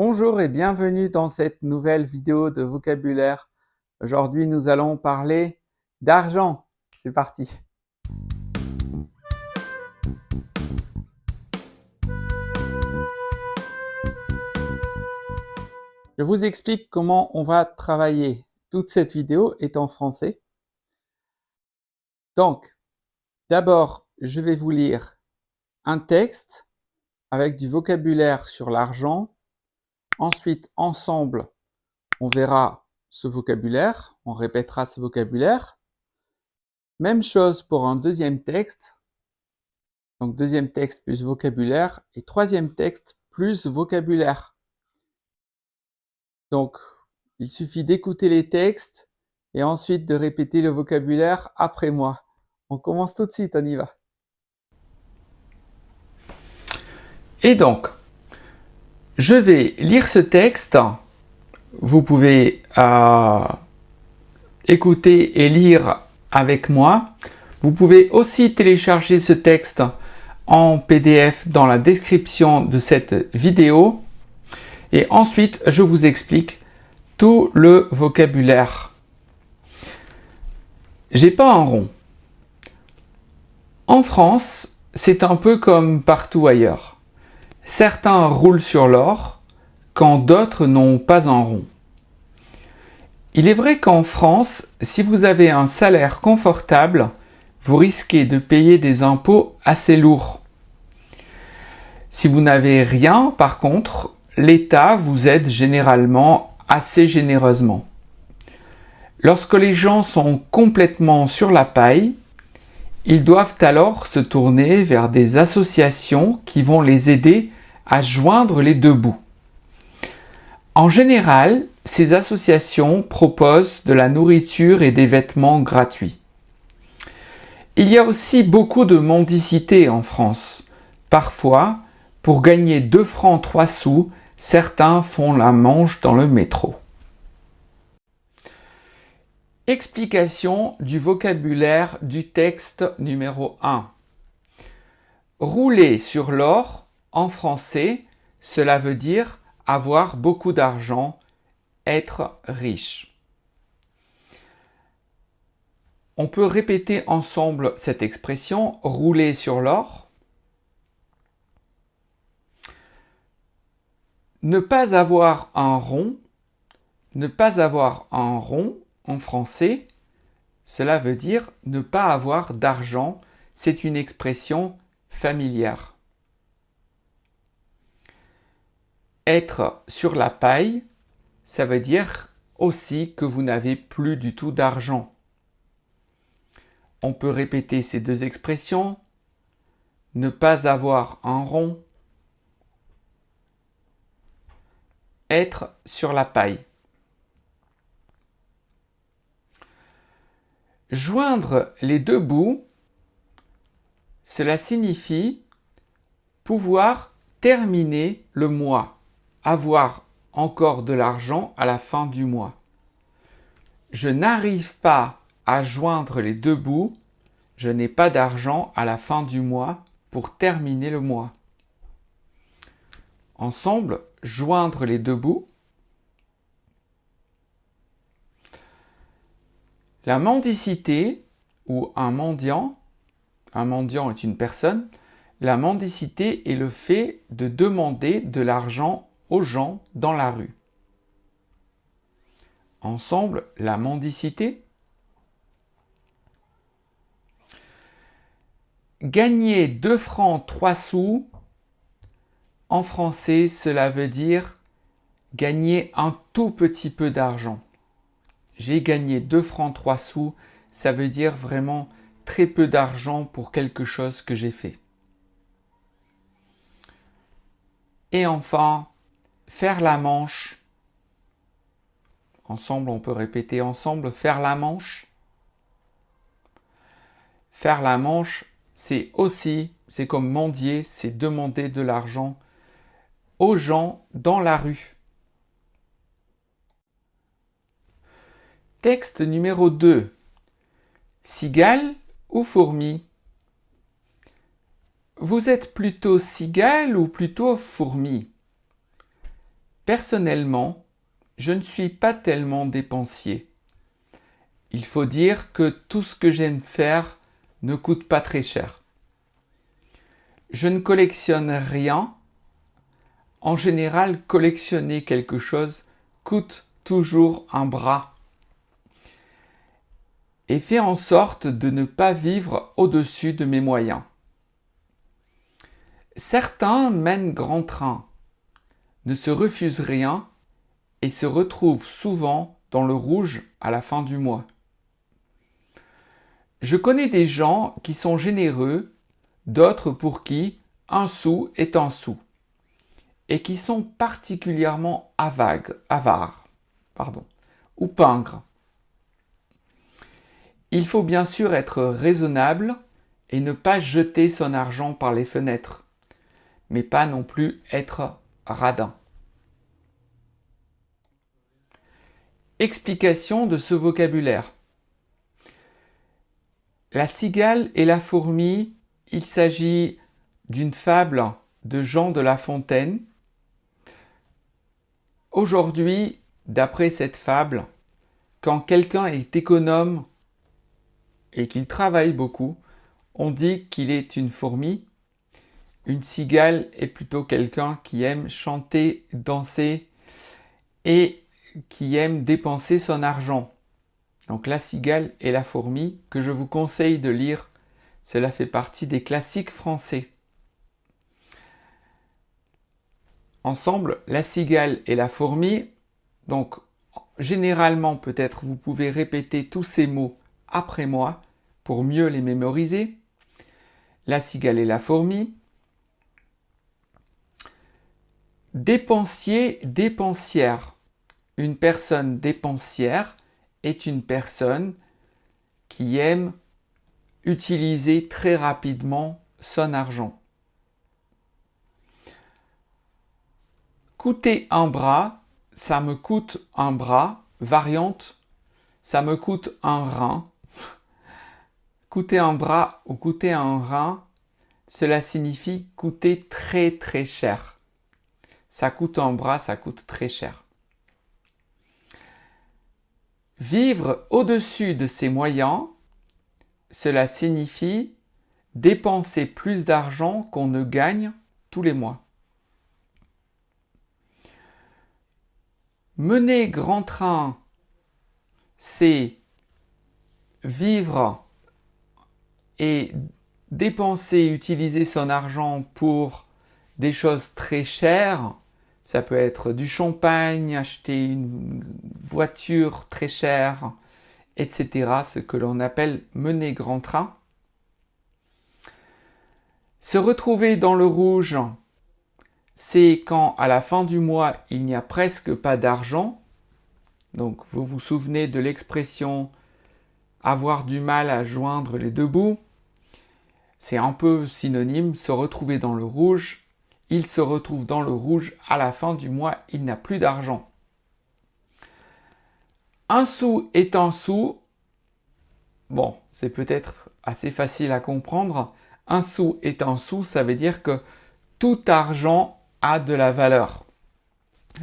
Bonjour et bienvenue dans cette nouvelle vidéo de vocabulaire. Aujourd'hui, nous allons parler d'argent. C'est parti. Je vous explique comment on va travailler. Toute cette vidéo est en français. Donc, d'abord, je vais vous lire un texte avec du vocabulaire sur l'argent. Ensuite, ensemble, on verra ce vocabulaire, on répétera ce vocabulaire. Même chose pour un deuxième texte. Donc deuxième texte plus vocabulaire et troisième texte plus vocabulaire. Donc il suffit d'écouter les textes et ensuite de répéter le vocabulaire après moi. On commence tout de suite, on y va. Et donc, je vais lire ce texte. Vous pouvez écouter et lire avec moi. Vous pouvez aussi télécharger ce texte en PDF dans la description de cette vidéo. Et ensuite, je vous explique tout le vocabulaire. J'ai pas un rond. En France, c'est un peu comme partout ailleurs. Certains roulent sur l'or, quand d'autres n'ont pas un rond. Il est vrai qu'en France, si vous avez un salaire confortable, vous risquez de payer des impôts assez lourds. Si vous n'avez rien, par contre, l'État vous aide généralement assez généreusement. Lorsque les gens sont complètement sur la paille, ils doivent alors se tourner vers des associations qui vont les aider à joindre les deux bouts. En général, ces associations proposent de la nourriture et des vêtements gratuits. Il y a aussi beaucoup de mendicité en France. Parfois, pour gagner 2 francs 3 sous, certains font la manche dans le métro. Explication du vocabulaire du texte numéro 1. Rouler sur l'or, en français, cela veut dire avoir beaucoup d'argent, être riche. On peut répéter ensemble cette expression, rouler sur l'or. Ne pas avoir un rond, ne pas avoir un rond, en français, cela veut dire ne pas avoir d'argent, c'est une expression familière. Être sur la paille, ça veut dire aussi que vous n'avez plus du tout d'argent. On peut répéter ces deux expressions. Ne pas avoir un rond. Être sur la paille. Joindre les deux bouts, cela signifie pouvoir terminer le mois, avoir encore de l'argent à la fin du mois. Je n'arrive pas à joindre les deux bouts, je n'ai pas d'argent à la fin du mois pour terminer le mois. Ensemble, joindre les deux bouts. La mendicité ou un mendiant est une personne, la mendicité est le fait de demander de l'argent aux gens dans la rue. Ensemble, la mendicité. Gagner 2 francs 3 sous, en français, cela veut dire gagner un tout petit peu d'argent. J'ai gagné 2 francs 3 sous, ça veut dire vraiment très peu d'argent pour quelque chose que j'ai fait. Et enfin, faire la manche. Ensemble, on peut répéter ensemble, faire la manche. Faire la manche, c'est comme mendier, c'est demander de l'argent aux gens dans la rue. Texte numéro 2. Cigale ou fourmi? Vous êtes plutôt cigale ou plutôt fourmi? Personnellement, je ne suis pas tellement dépensier. Il faut dire que tout ce que j'aime faire ne coûte pas très cher. Je ne collectionne rien. En général, collectionner quelque chose coûte toujours un bras. Et fais en sorte de ne pas vivre au-dessus de mes moyens. Certains mènent grand train, ne se refusent rien et se retrouvent souvent dans le rouge à la fin du mois. Je connais des gens qui sont généreux, d'autres pour qui un sou est un sou, et qui sont particulièrement avares, ou pingres. Il faut bien sûr être raisonnable et ne pas jeter son argent par les fenêtres, mais pas non plus être radin. Explication de ce vocabulaire. La cigale et la fourmi, il s'agit d'une fable de Jean de La Fontaine. Aujourd'hui, d'après cette fable, quand quelqu'un est économe et qu'il travaille beaucoup, on dit qu'il est une fourmi. Une cigale est plutôt quelqu'un qui aime chanter, danser et qui aime dépenser son argent. Donc la cigale et la fourmi, que je vous conseille de lire, cela fait partie des classiques français. Ensemble, la cigale et la fourmi, donc généralement peut-être vous pouvez répéter tous ces mots après moi pour mieux les mémoriser. La cigale et la fourmi. Dépensier, dépensière. Une personne dépensière est une personne qui aime utiliser très rapidement son argent. Coûter un bras, ça me coûte un bras. Variante, ça me coûte un rein. Coûter un bras ou coûter un rein, cela signifie coûter très très cher. Ça coûte un bras, ça coûte très cher. Vivre au-dessus de ses moyens, cela signifie dépenser plus d'argent qu'on ne gagne tous les mois. Mener grand train, c'est vivre et dépenser, utiliser son argent pour des choses très chères. Ça peut être du champagne, acheter une voiture très chère, etc. Ce que l'on appelle mener grand train. Se retrouver dans le rouge, c'est quand à la fin du mois, il n'y a presque pas d'argent. Donc vous vous souvenez de l'expression avoir du mal à joindre les deux bouts. C'est un peu synonyme, se retrouver dans le rouge. Il se retrouve dans le rouge à la fin du mois, il n'a plus d'argent. Un sou est un sou. Bon, c'est peut-être assez facile à comprendre. Un sou est un sou, ça veut dire que tout argent a de la valeur.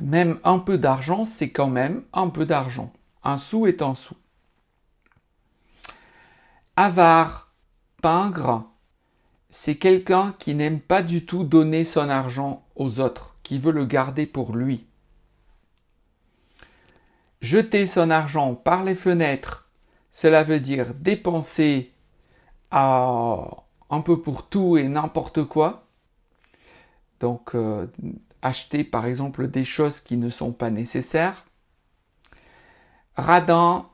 Même un peu d'argent, c'est quand même un peu d'argent. Un sou est un sou. Avare, pingre, c'est quelqu'un qui n'aime pas du tout donner son argent aux autres, qui veut le garder pour lui. Jeter son argent par les fenêtres, cela veut dire dépenser un peu pour tout et n'importe quoi. Donc, acheter par exemple des choses qui ne sont pas nécessaires. Radin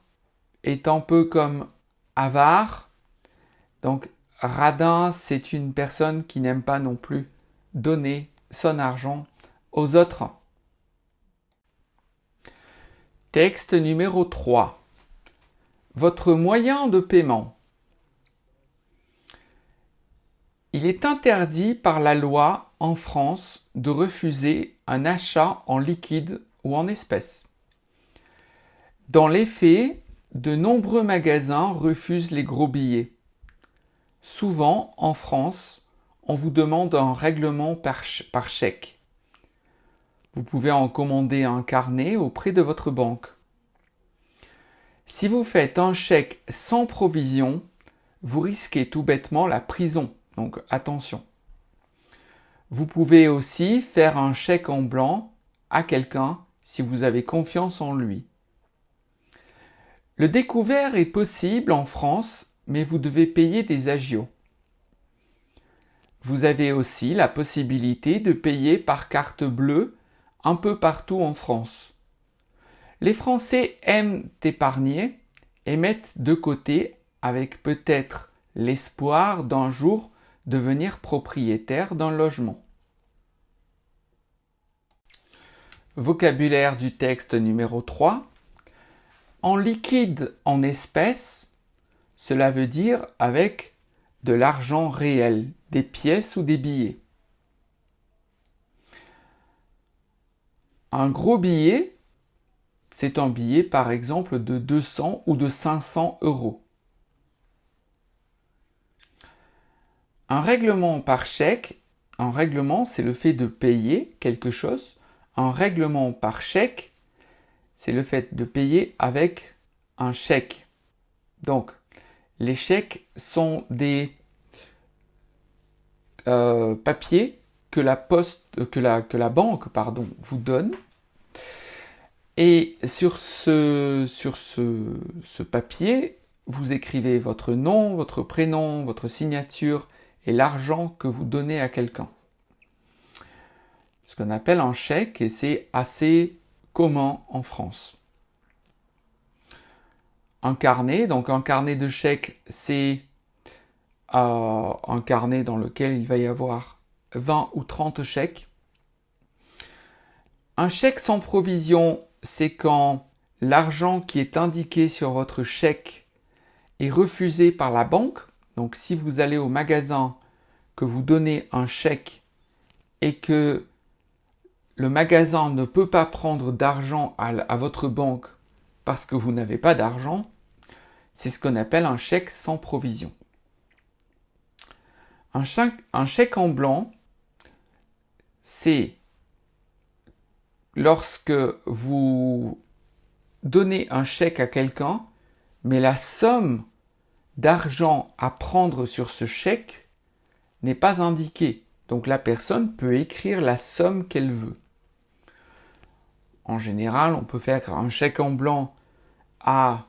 est un peu comme avare. Donc, radin, c'est une personne qui n'aime pas non plus donner son argent aux autres. Texte numéro 3. Votre moyen de paiement. Il est interdit par la loi en France de refuser un achat en liquide ou en espèces. Dans les faits, de nombreux magasins refusent les gros billets. Souvent, en France, on vous demande un règlement par chèque. Vous pouvez en commander un carnet auprès de votre banque. Si vous faites un chèque sans provision, vous risquez tout bêtement la prison, donc attention. Vous pouvez aussi faire un chèque en blanc à quelqu'un si vous avez confiance en lui. Le découvert est possible en France, mais vous devez payer des agios. Vous avez aussi la possibilité de payer par carte bleue un peu partout en France. Les Français aiment épargner et mettent de côté avec peut-être l'espoir d'un jour devenir propriétaire d'un logement. Vocabulaire du texte numéro 3. En liquide, en espèces, cela veut dire avec de l'argent réel, des pièces ou des billets. Un gros billet, c'est un billet par exemple de 200 ou de 500 euros. Un règlement par chèque, un règlement c'est le fait de payer quelque chose. Un règlement par chèque, c'est le fait de payer avec un chèque. Donc, les chèques sont des papiers que la banque vous donne. Et sur ce papier, vous écrivez votre nom, votre prénom, votre signature et l'argent que vous donnez à quelqu'un. Ce qu'on appelle un chèque, et c'est assez commun en France. Un carnet, donc un carnet de chèques, c'est un carnet dans lequel il va y avoir 20 ou 30 chèques. Un chèque sans provision, c'est quand l'argent qui est indiqué sur votre chèque est refusé par la banque. Donc si vous allez au magasin, que vous donnez un chèque et que le magasin ne peut pas prendre d'argent à votre banque parce que vous n'avez pas d'argent, c'est ce qu'on appelle un chèque sans provision. Un chèque en blanc, c'est lorsque vous donnez un chèque à quelqu'un, mais la somme d'argent à prendre sur ce chèque n'est pas indiquée. Donc la personne peut écrire la somme qu'elle veut. En général, on peut faire un chèque en blanc à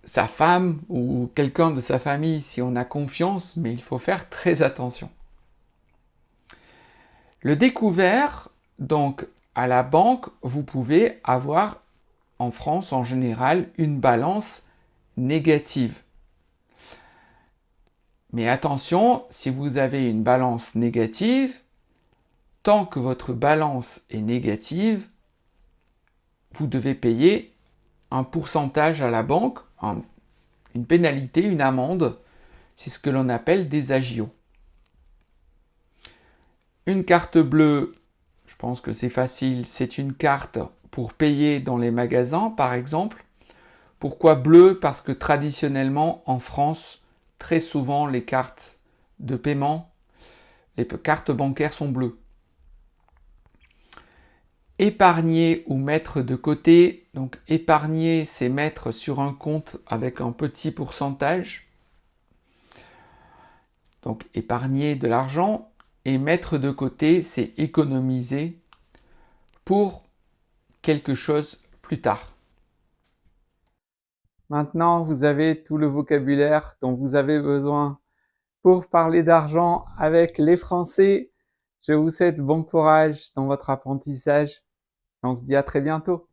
sa femme ou quelqu'un de sa famille si on a confiance, mais il faut faire très attention. Le découvert, donc à la banque, vous pouvez avoir en France en général une balance négative. Mais attention, si vous avez une balance négative, tant que votre balance est négative, vous devez payer un pourcentage à la banque, une pénalité, une amende. C'est ce que l'on appelle des agios. Une carte bleue, je pense que c'est facile, c'est une carte pour payer dans les magasins, par exemple. Pourquoi bleu? Parce que traditionnellement, en France, très souvent, les cartes de paiement, les cartes bancaires sont bleues. Épargner ou mettre de côté. Donc épargner, c'est mettre sur un compte avec un petit pourcentage. Donc épargner de l'argent. Et mettre de côté, c'est économiser pour quelque chose plus tard. Maintenant, vous avez tout le vocabulaire dont vous avez besoin pour parler d'argent avec les Français. Je vous souhaite bon courage dans votre apprentissage. On se dit à très bientôt.